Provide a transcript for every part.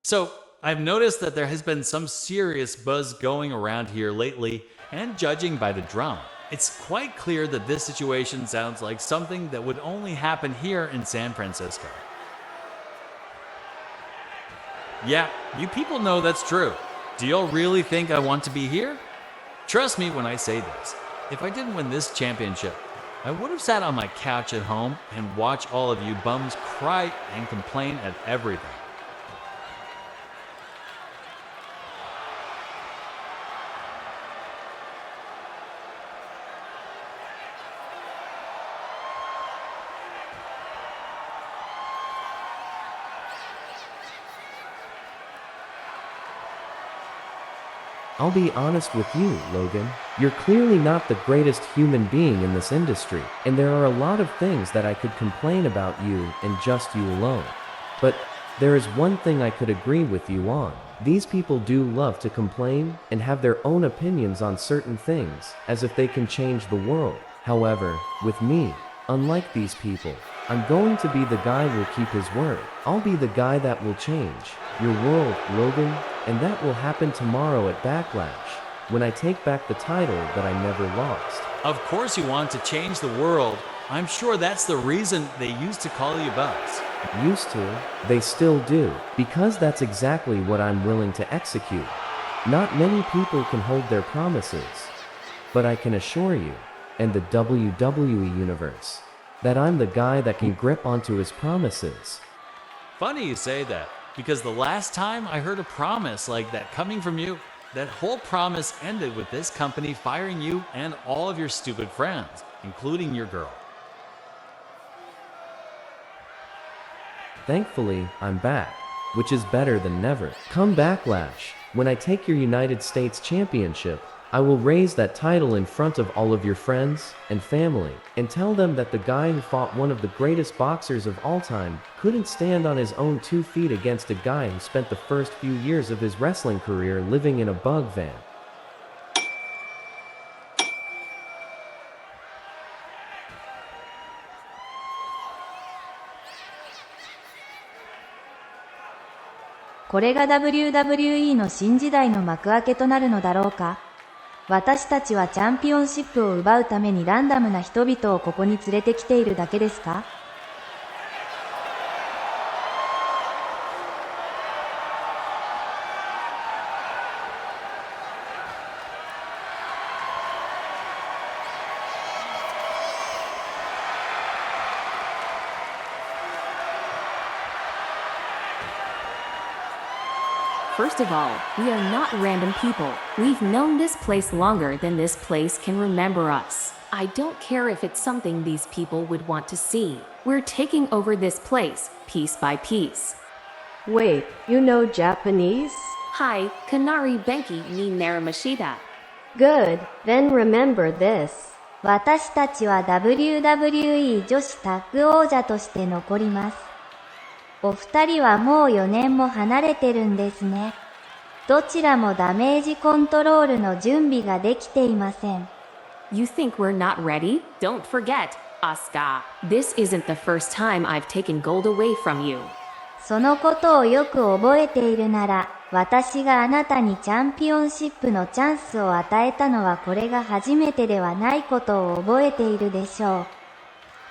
So, I've noticed that there has been some serious buzz going around here lately, and judging by the drama, it's quite clear that this situation sounds like something that would only happen here in San Francisco. Yeah, you people know that's true. Do y'all really think I want to be here? Trust me when I say this. If I didn't win this championship, I would have sat on my couch at home and watched all of you bums cry and complain at everything. I'll be honest with you, Logan. You're clearly not the greatest human being in this industry, and there are a lot of things that I could complain about you and just you alone. But there is one thing I could agree with you on. These people do love to complain and have their own opinions on certain things, as if they can change the world. However, with me, unlike these people, I'm going to be the guy who will keep his word. I'll be the guy that will change your world, Logan, and that will happen tomorrow at Backlash, when I take back the title that I never lost. Of course you want to change the world. I'm sure that's the reason they used to call you Bugs. Used to, they still do, because that's exactly what I'm willing to execute. Not many people can hold their promises, but I can assure you, and the WWE Universe, that I'm the guy that can grip onto his promises. Funny you say that, because the last time I heard a promise like that coming from you, that whole promise ended with this company firing you and all of your stupid friends, including your girl. Thankfully, I'm back, which is better than never. Come Backlash, when I take your United States Championship, I will raise that title in front of all of your friends and family, and tell them that the guy who fought one of the greatest boxers of all time couldn't stand on his own 2 feet against a guy who spent the first few years of his wrestling career living in a bug van.これが WWE の新時代の幕開けとなるのだろうか。私たちはチャンピオンシップを奪うためにランダムな人々をここに連れてきているだけですか？First of all, we are not random people. We've known this place longer than this place can remember us. I don't care if it's something these people would want to see. We're taking over this place, piece by piece. Wait, you know Japanese? Hi, Kanari Benki ni Naramashita. Good, then remember this. 私たちは WWE 女子タッグ王者として残ります。お二人はもう4年も離れてるんですね。どちらもダメージコントロールの準備ができていません。You think we're not ready? Don't forget, Asuka. This isn't the first time I've taken gold away from you. そのことをよく覚えているなら、私があなたにチャンピオンシップのチャンスを与えたのはこれが初めてではないことを覚えているでしょう。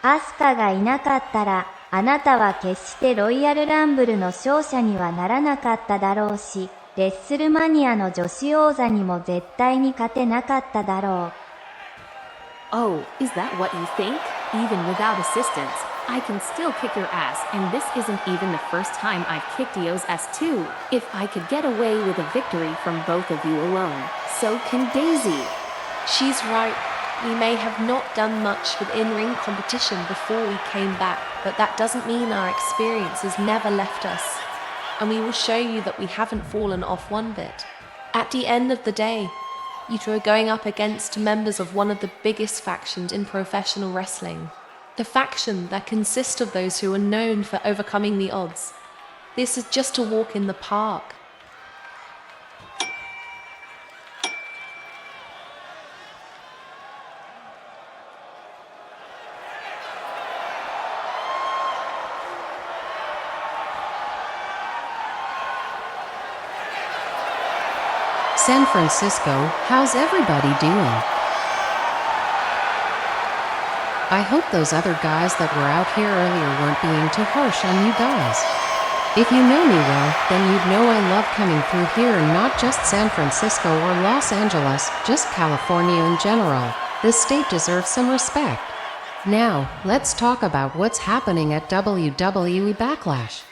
アスカがいなかったら、あなたは決してロイヤルランブルの勝者にはならなかっただろうし、レッスルマニアの女子王座にも絶対に勝てなかっただろう。Oh, is that what you think? Even without assistance, I can still kick your ass, and this isn't even the first time I've kicked Dio's ass too. If I could get away with a victory from both of you alone, so can Daisy. She's right. We may have not done much with in-ring competition before we came back, but that doesn't mean our experience has never left us. And we will show you that we haven't fallen off one bit. At the end of the day, you two are going up against members of one of the biggest factions in professional wrestling. The faction that consists of those who are known for overcoming the odds. This is just a walk in the park. San Francisco, how's everybody doing? I hope those other guys that were out here earlier weren't being too harsh on you guys. If you know me well, then you'd know I love coming through here, and not just San Francisco or Los Angeles, just California in general. This state deserves some respect. Now, let's talk about what's happening at WWE Backlash.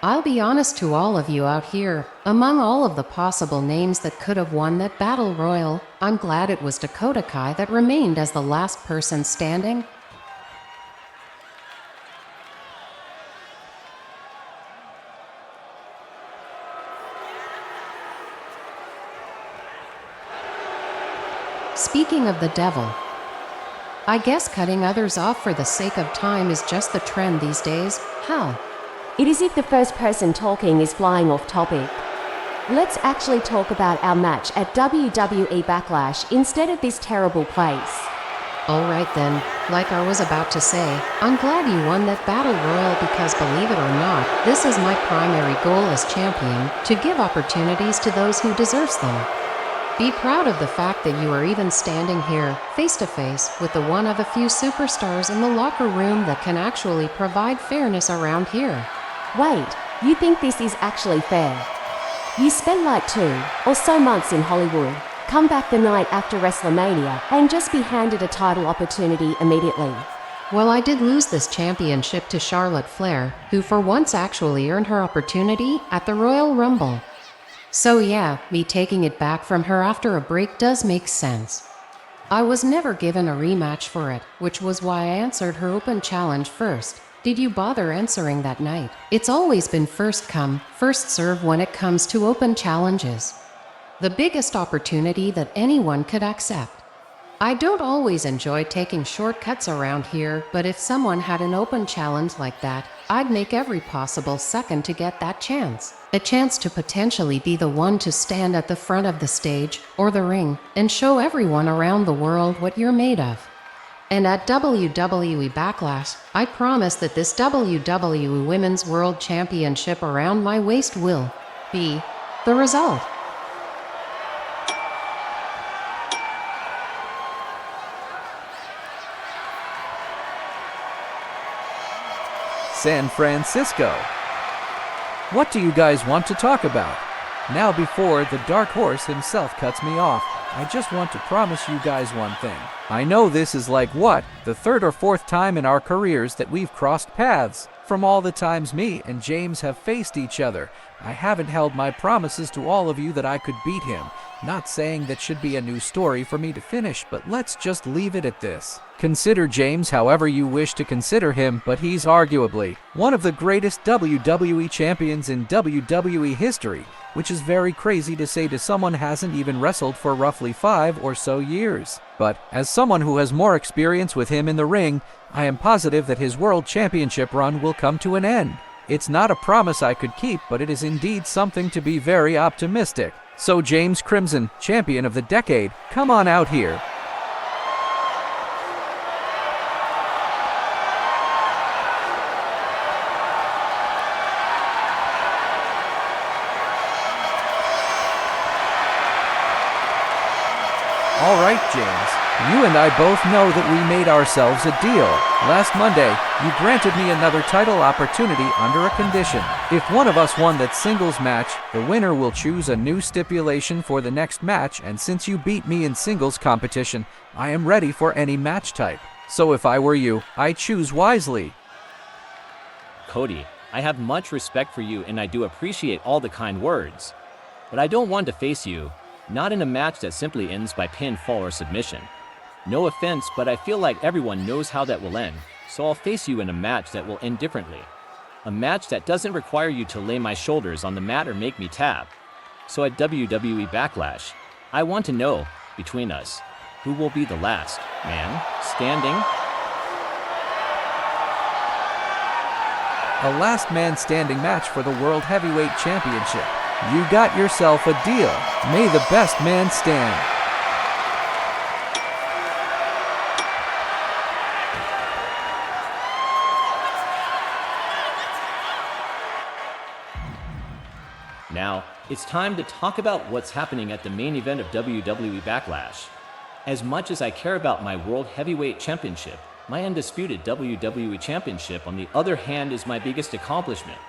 I'll be honest to all of you out here, among all of the possible names that could have won that battle royal, I'm glad it was Dakota Kai that remained as the last person standing. Speaking of the devil, I guess cutting others off for the sake of time is just the trend these days. How? It is if the first person talking is flying off topic. Let's actually talk about our match at WWE Backlash instead of this terrible place. Alright then, like I was about to say, I'm glad you won that battle royal because believe it or not, this is my primary goal as champion, to give opportunities to those who deserves them. Be proud of the fact that you are even standing here, face to face, with the one of a few superstars in the locker room that can actually provide fairness around here. Wait, you think this is actually fair? You spent like 2 or so months in Hollywood, come back the night after WrestleMania, and just be handed a title opportunity immediately. Well, I did lose this championship to Charlotte Flair, who for once actually earned her opportunity at the Royal Rumble. So yeah, me taking it back from her after a break does make sense. I was never given a rematch for it, which was why I answered her open challenge first. Did you bother answering that night? It's always been first come, first serve when it comes to open challenges. The biggest opportunity that anyone could accept. I don't always enjoy taking shortcuts around here, but if someone had an open challenge like that, I'd make every possible second to get that chance. A chance to potentially be the one to stand at the front of the stage, or the ring, and show everyone around the world what you're made of. And at WWE Backlash, I promise that this WWE Women's World Championship around my waist will be the result. San Francisco. What do you guys want to talk about? Now, before the Dark Horse himself cuts me off, I just want to promise you guys one thing. I know this is like what, the 3rd or 4th time in our careers that we've crossed paths. From all the times me and James have faced each other, I haven't held my promises to all of you that I could beat him. Not saying that should be a new story for me to finish, but let's just leave it at this. Consider James however you wish to consider him, but he's arguably one of the greatest WWE champions in WWE history, which is very crazy to say to someone hasn't even wrestled for roughly 5 or so years. But as someone who has more experience with him in the ring, I am positive that his World Championship run will come to an end. It's not a promise I could keep, but it is indeed something to be very optimistic. So James Crimson, champion of the decade, come on out here. All right, James, you and I both know that we made ourselves a deal. Last Monday, you granted me another title opportunity under a condition. If one of us won that singles match, the winner will choose a new stipulation for the next match, and since you beat me in singles competition, I am ready for any match type. So if I were you, I'd choose wisely. Cody, I have much respect for you and I do appreciate all the kind words. But I don't want to face you. Not in a match that simply ends by pinfall or submission. No offense, but I feel like everyone knows how that will end, so I'll face you in a match that will end differently. A match that doesn't require you to lay my shoulders on the mat or make me tap. So at WWE Backlash, I want to know, between us, who will be the last man standing? A last man standing match for the World Heavyweight Championship. You got yourself a deal. May the best man stand. Now, it's time to talk about what's happening at the main event of WWE Backlash. As much as I care about my World Heavyweight Championship, my undisputed WWE Championship, on the other hand, is my biggest accomplishment.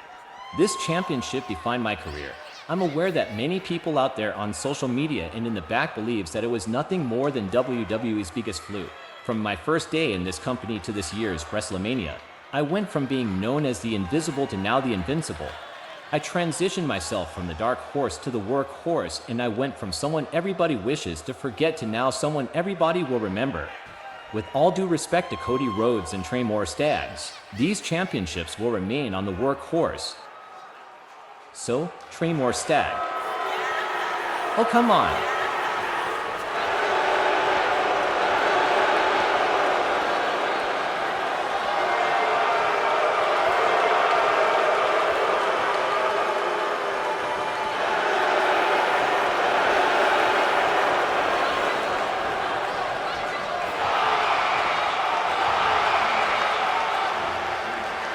This championship defined my career. I'm aware that many people out there on social media and in the back believes that it was nothing more than WWE's biggest fluke. From my first day in this company to this year's WrestleMania, I went from being known as the Invisible to now the Invincible. I transitioned myself from the Dark Horse to the Workhorse, and I went from someone everybody wishes to forget to now someone everybody will remember. With all due respect to Cody Rhodes and Trey Staggs, these championships will remain on the Workhorse. So, Trey Stagg. Oh, come on.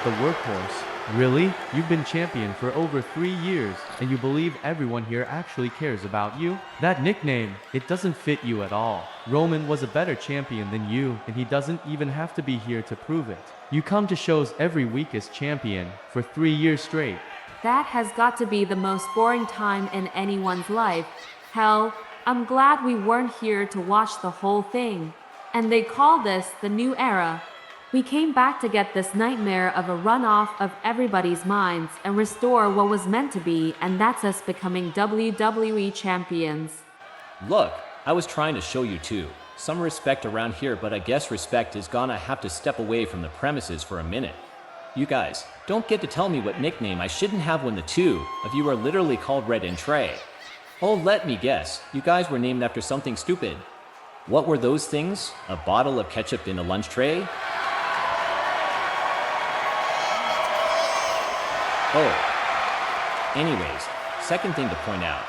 The Workhorse. Really? You've been champion for over 3 years, and you believe everyone here actually cares about you? That nickname, it doesn't fit you at all. Roman was a better champion than you, and he doesn't even have to be here to prove it. You come to shows every week as champion for 3 years straight. That has got to be the most boring time in anyone's life. Hell, I'm glad we weren't here to watch the whole thing. And they call this the new era. We came back to get this nightmare of a runoff of everybody's minds and restore what was meant to be, and that's us becoming WWE champions. Look, I was trying to show you too. Some respect around here, but I guess respect is gonna have to step away from the premises for a minute. You guys, don't get to tell me what nickname I shouldn't have when the two of you are literally called Red and Trey. Oh, let me guess, you guys were named after something stupid. What were those things? A bottle of ketchup in a lunch tray? Oh. Anyways, second thing to point out.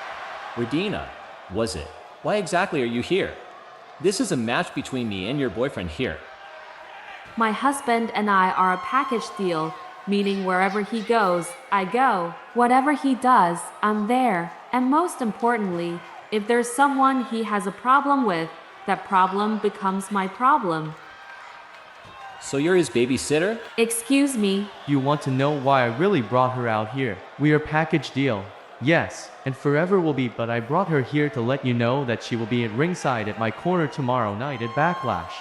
Radina, was it? Why exactly are you here? This is a match between me and your boyfriend here. My husband and I are a package deal, meaning wherever he goes, I go. Whatever he does, I'm there. And most importantly, if there's someone he has a problem with, that problem becomes my problem. So you're his babysitter? Excuse me? You want to know why I really brought her out here? We are package deal. Yes, and forever will be, but I brought her here to let you know that she will be at ringside at my corner tomorrow night at Backlash.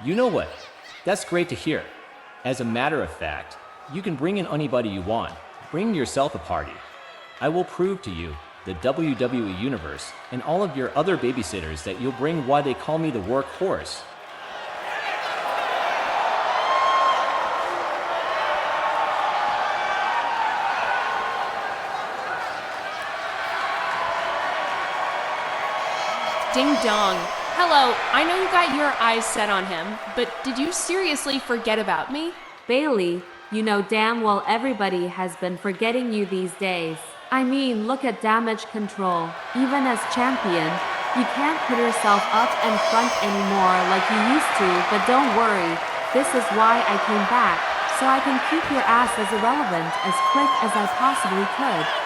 You know what? That's great to hear. As a matter of fact, you can bring in anybody you want. Bring yourself a party. I will prove to you, the WWE Universe, and all of your other babysitters that you'll bring why they call me the Workhorse. Ding dong. Hello, I know you got your eyes set on him, but did you seriously forget about me? Bailey, you know damn well everybody has been forgetting you these days. I mean, look at Damage Control. Even as champion, you can't put yourself up and front anymore like you used to, but don't worry. This is why I came back, so I can keep your ass as irrelevant as quick as I possibly could.